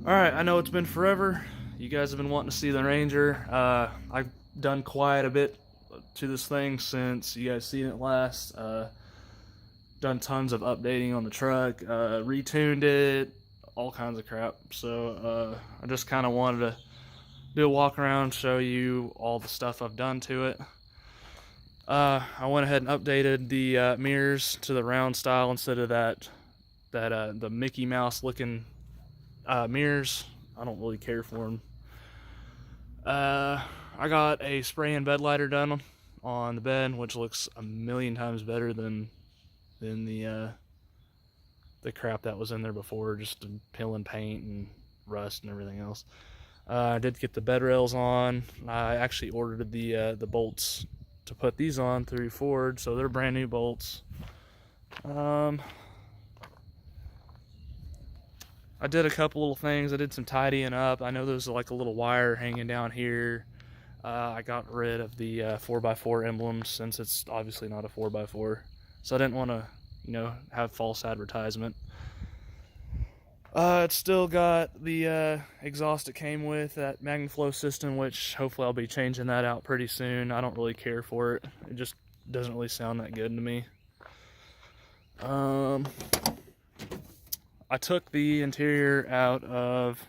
Alright, I know it's been forever. You guys have been wanting to see the Ranger. I've done quite a bit to this thing since you guys seen it last. Done tons of updating on the truck, retuned it, all kinds of crap. So I just kind of wanted to do a walk around, show you all the stuff I've done to it. I went ahead and updated the mirrors to the round style instead of the Mickey Mouse looking mirrors. I don't really care for them. I got a spray and bed lighter done on the bed, which looks a million times better than the crap that was in there before, just pill and paint and rust and everything else. I did get the bed rails on. I actually ordered the bolts to put these on through Ford, so they're brand new bolts. I did a couple little things. I did some tidying up. I know there's like a little wire hanging down here. I got rid of the 4x4 emblems since it's obviously not a 4x4. So I didn't want to, have false advertisement. It's still got the exhaust it came with, that MagnaFlow system, which hopefully I'll be changing that out pretty soon. I don't really care for it. It just doesn't really sound that good to me. I took the interior out of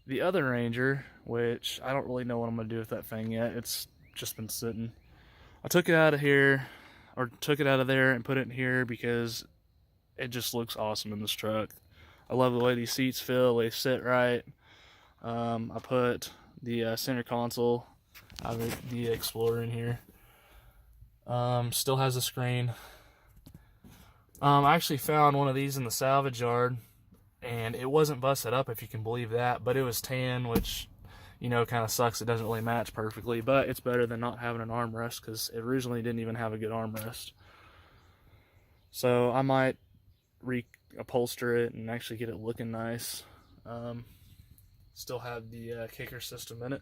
the other Ranger, which I don't really know what I'm going to do with that thing yet. It's just been sitting. I took it out of here, or took it out of there and put it in here because it just looks awesome in this truck. I love the way these seats feel. They sit right. I put the center console out of the Explorer in here. Still has a screen. I actually found one of these in the salvage yard, and it wasn't busted up, if you can believe that, but it was tan, which, kind of sucks. It doesn't really match perfectly, but it's better than not having an armrest, because it originally didn't even have a good armrest. So I might reupholster it and actually get it looking nice. Still have the kicker system in it.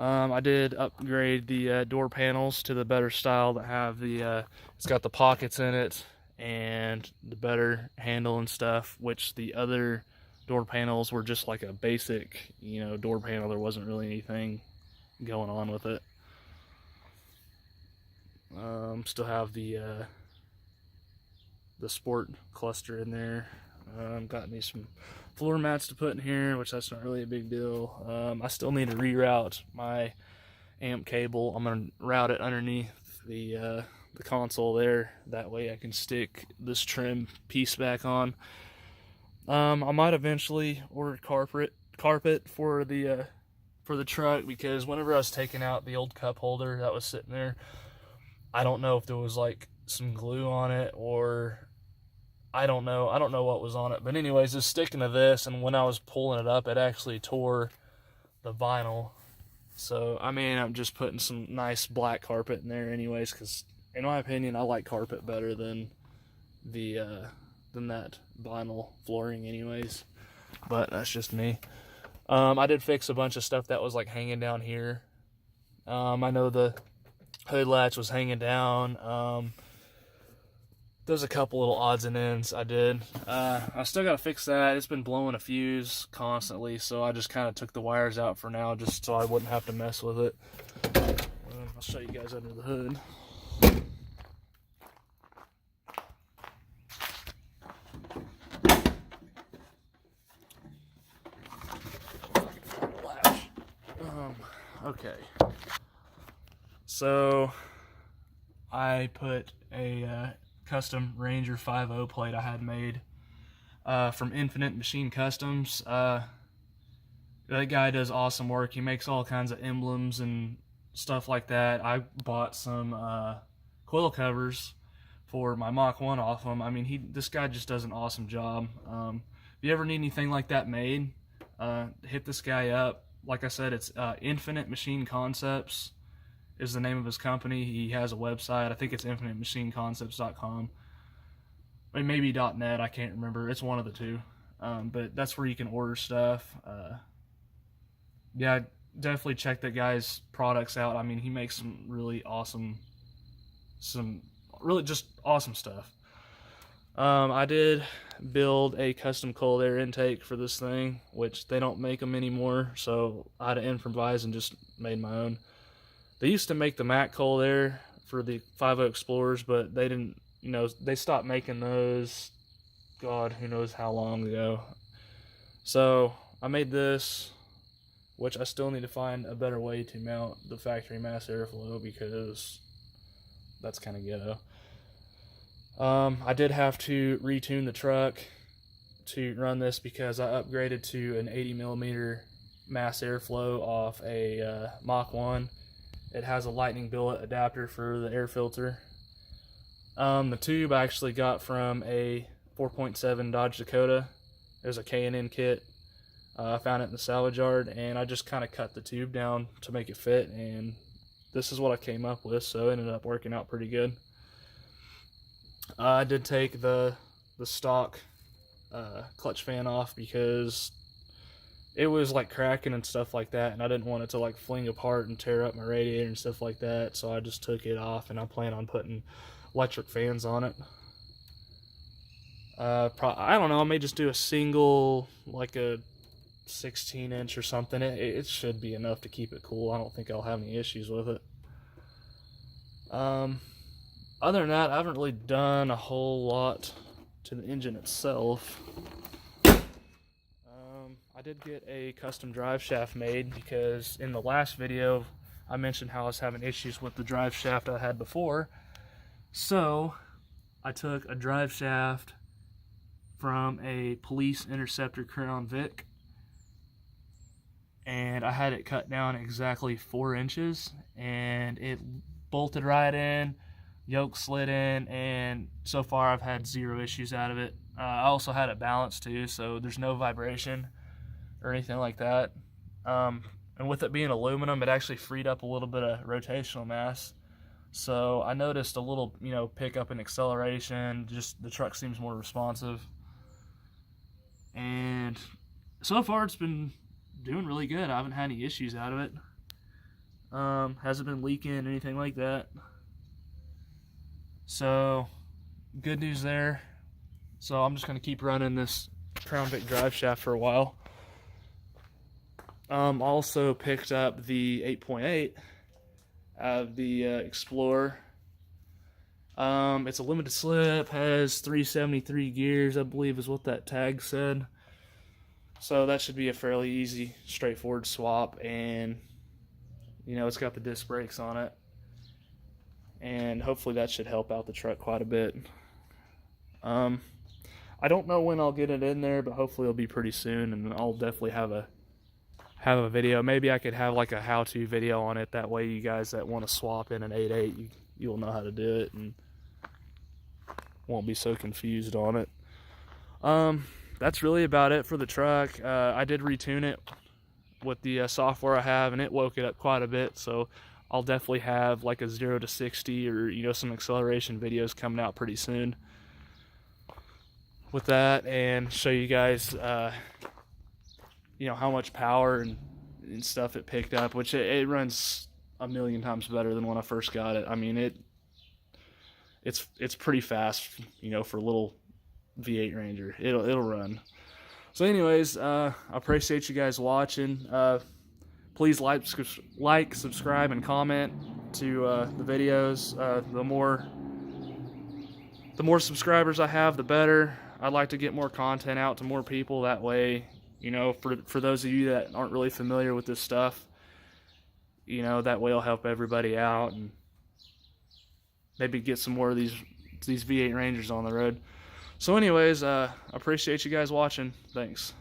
I did upgrade the door panels to the better style that have the, it's got the pockets in it and the better handle and stuff, which the other door panels were just like a basic, door panel. There wasn't really anything going on with it. Still have the sport cluster in there. Got me some floor mats to put in here, which that's not really a big deal. I still need to reroute my amp cable. I'm gonna route it underneath the console there. That way I can stick this trim piece back on. I might eventually order carpet for the truck, because whenever I was taking out the old cup holder that was sitting there, I don't know if there was like some glue on it, or I don't know what was on it, but anyways, it's sticking to this, and when I was pulling it up, it actually tore the vinyl. So I'm just putting some nice black carpet in there anyways, because in my opinion, I like carpet better than that vinyl flooring anyways, but that's just me. I did fix a bunch of stuff that was like hanging down here. I know the hood latch was hanging down. There's a couple little odds and ends I did. I still gotta fix that. It's been blowing a fuse constantly, so I just kind of took the wires out for now, just so I wouldn't have to mess with it. I'll show you guys under the hood. Okay. So I put a custom Ranger 5.0 plate I had made from Infinite Machine Customs. That guy does awesome work. He makes all kinds of emblems and stuff like that. I bought some coil covers for my Mach 1 off him. This guy just does an awesome job. If you ever need anything like that made, hit this guy up. Like I said, it's Infinite Machine Concepts is the name of his company. He has a website. I think it's infinitemachineconcepts.com. Or maybe .net, I can't remember. It's one of the two. But that's where you can order stuff. Yeah, definitely check that guy's products out. He makes some really just awesome stuff. I did build a custom cold air intake for this thing, which they don't make them anymore, so I had to improvise and just made my own. They used to make the Mac cold air for the 5.0 Explorers, but they didn't, they stopped making those, God, who knows how long ago. So I made this, which I still need to find a better way to mount the factory mass airflow because that's kind of ghetto. I did have to retune the truck to run this because I upgraded to an 80mm mass airflow off a Mach 1. It has a lightning billet adapter for the air filter. The tube I actually got from a 4.7 Dodge Dakota. There's a K&N kit. I found it in the salvage yard, and I just kind of cut the tube down to make it fit, and this is what I came up with, so it ended up working out pretty good. I did take the stock clutch fan off because it was like cracking and stuff like that, and I didn't want it to like fling apart and tear up my radiator and stuff like that, so I just took it off, and I plan on putting electric fans on it. I don't know, I may just do a single, like a 16-inch or something. It should be enough to keep it cool. I don't think I'll have any issues with it. Other than that, I haven't really done a whole lot to the engine itself. I did get a custom drive shaft made because in the last video I mentioned how I was having issues with the drive shaft I had before. So I took a drive shaft from a Police Interceptor Crown Vic, and I had it cut down exactly 4 inches, and it bolted right in, yoke slid in, and so far I've had 0 issues out of it. I also had it balanced too, so there's no vibration or anything like that. And with it being aluminum, it actually freed up a little bit of rotational mass. So I noticed a little, pickup in acceleration. Just the truck seems more responsive. And so far it's been doing really good. I haven't had any issues out of it. Hasn't been leaking, anything like that. So good news there. So I'm just going to keep running this Crown Vic drive shaft for a while. Also picked up the 8.8 of the Explorer. It's a limited slip, has 373 gears, I believe is what that tag said. So that should be a fairly easy, straightforward swap, and it's got the disc brakes on it, and hopefully that should help out the truck quite a bit. I don't know when I'll get it in there, but hopefully it'll be pretty soon, and I'll definitely have a video. Maybe I could have like a how-to video on it. That way you guys that want to swap in an 8.8, you'll know how to do it and won't be so confused on it. That's really about it for the truck. I did retune it with the software I have, and it woke it up quite a bit, so I'll definitely have like a 0 to 60 or some acceleration videos coming out pretty soon with that, and show you guys how much power and stuff it picked up, which it runs a million times better than when I first got it. I mean, it's pretty fast, for a little V8 Ranger. It'll run. So anyways, I appreciate you guys watching. Please like, subscribe, and comment to the videos. The more subscribers I have, the better. I'd like to get more content out to more people. That way, for those of you that aren't really familiar with this stuff, that way it'll help everybody out, and maybe get some more of these V8 Rangers on the road. So anyways, I appreciate you guys watching. Thanks.